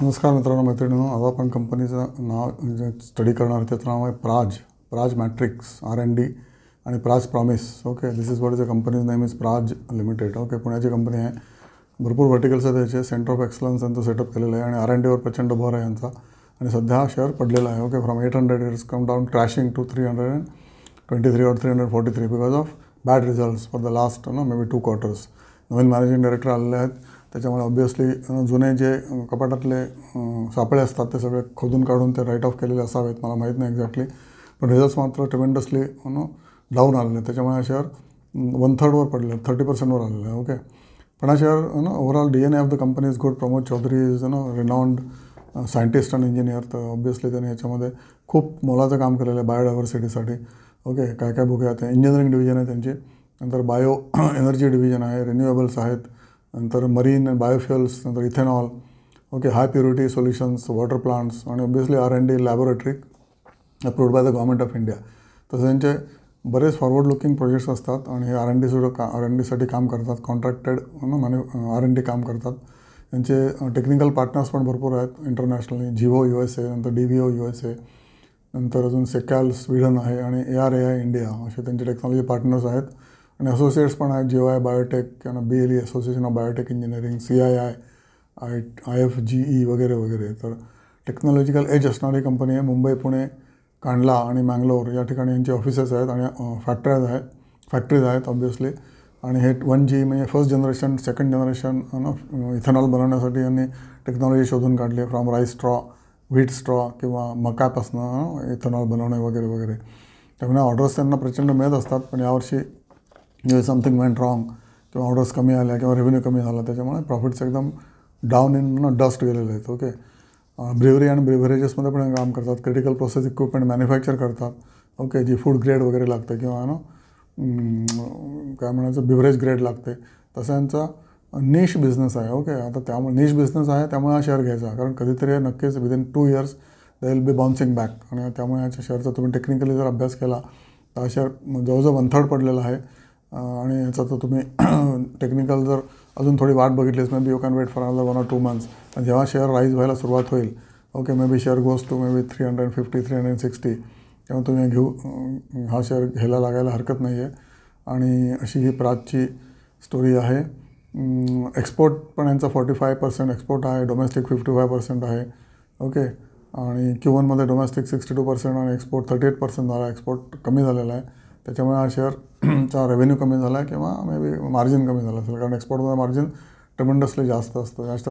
नमस्कार मित्रांनो, मैत्रिणींनो. आज आपण कंपनीचं नाव स्टडी करणार आहे. त्याचं नाव आहे प्राज मॅट्रिक्स R&D आणि Praj promise. Okay, this is what is a companies name is Praj limited. Okay, पुण्याची कंपनी आहे. भरपूर व्हर्टिकल्स आहेत त्याचे. सेंटर ऑफ एक्सलन्स यांचं सेटअप केलेलं आहे आणि R&Dवर प्रचंड भर आहे यांचा. आणि सध्या हा शेअर पडलेला आहे. Okay, from 800 it is come down crashing to 323 or 343 because of bad results for the last may be 2 quarters. नवीन मॅनेजिंग डायरेक्टर आलेले आहेत. त्याच्यामुळे ऑब्वियसली जुने जे कपाटातले सापळे असतात ते सगळे खोदून काढून ते राईट ऑफ केलेले असावेत. मला माहीत नाही एक्झॅक्टली, पण रिझल्ट्स मात्र ट्रिमेंडसली डाऊन आलेले. त्याच्यामुळे हा शेअर 1/3 पडले, 30% आलेलं आहे. ओके, पण हा share overall DNA of the company is good. Pramod Chaudhari is renowned scientist आणि इंजिनियर. तर ऑब्वियसली त्यांनी याच्यामध्ये खूप मोलाचं काम केलेलं आहे बायोडायव्हर्सिटीसाठी. ओके, काय काय बघूया. ते इंजिनिअरिंग डिव्हिजन आहे त्यांची, नंतर बायो एनर्जी डिव्हिजन आहे, रिन्युएबल्स आहेत, नंतर मरीन अँड बायोफ्युअल्स, नंतर इथेनॉल. ओके, हाय प्युरिटी सोल्युशन्स, वॉटर प्लांट्स आणि obviously R&D laboratory approved by the government of India. तसं त्यांचे बरेच फॉरवर्ड लुकिंग प्रोजेक्ट्स असतात आणि हे R&Dसाठी काम करतात. कॉन्ट्रॅक्टेड R&D काम करतात. त्यांचे टेक्निकल पार्टनर्स पण भरपूर आहेत इंटरनॅशनली. जिवो USA, नंतर DVO USA, नंतर अजून सेकॅल स्वीडन आहे आणि ARAI इंडिया असे त्यांचे टेक्नॉलॉजी पार्टनर्स आहेत. आणि असोसिएट्स पण आहेत. GOI बायोटेक किंवा BLE association of biotech engineering, CII, IFGE वगैरे वगैरे. तर टेक्नॉलॉजिकल एज असणारी कंपनी आहे. मुंबई, पुणे, कांडला आणि मँगलोर या ठिकाणी यांचे ऑफिसेस आहेत आणि फॅक्टरीज आहेत ऑब्वियसली. आणि हे 1G म्हणजे first generation, second generation ethanol बनवण्यासाठी यांनी टेक्नॉलॉजी शोधून काढली आहे. From rice straw, wheat straw किंवा मकापासनं इथेनॉल बनवणे वगैरे वगैरे. त्यामुळे ऑर्डर्स त्यांना प्रचंड मिळत असतात. पण यावर्षी समथिंग वेंट रॉंग किंवा ऑर्डर्स कमी आल्या किंवा रेव्हेन्यू कमी झाला, त्याच्यामुळे प्रॉफिट्स एकदम डाऊन इन डस्ट गेलेले आहेत. ओके, ब्रिव्हरी आणि ब्रिव्हरेजेसमध्ये पण काम करतात. क्रिटिकल प्रोसेस इक्विपमेंट मॅन्युफॅक्चर करतात. ओके, जी फूड ग्रेड वगैरे लागते किंवा काय म्हणायचं बिव्हरेज ग्रेड लागते, तसं यांचा निश बिझनेस आहे. ओके, आता त्यामुळे निश बिझनेस आहे त्यामुळे हा शेअर घ्यायचा, कारण कधीतरी नक्कीच within 2 years they will be bouncing back. आणि त्यामुळे याच्या शेअरचा तुम्ही टेक्निकली जर अभ्यास केला तर हा शेअर जवळजवळ 1/3 पडलेला आहे. आणि याचा तर तुम्ही टेक्निकल जर अजून थोडी वाट बघितलीस maybe you can wait for another 1 or 2 months. आणि जेव्हा शेअर राईज व्हायला सुरुवात होईल, okay, maybe share goes to maybe 350, 360, तेव्हा तुम्ही हा शेअर घ्यायला लागायला हरकत नाही आहे. आणि अशी ही प्राजची स्टोरी आहे. एक्सपोर्ट पण यांचा 45% एक्सपोर्ट आहे, डोमेस्टिक 55% आहे. ओके, आणि Q1मध्ये डोमेस्टिक 62% आणि एक्सपोर्ट 38% झाला. एक्सपोर्ट कमी झालेला आहे, त्याच्यामुळे हा शेअरचा रेव्हेन्यू कमी झाला आहे किंवा मे बी मार्जिन कमी झालं असेल, कारण एक्सपोर्टमध्ये मार्जिन ट्रिमेंडसली जास्त असतं.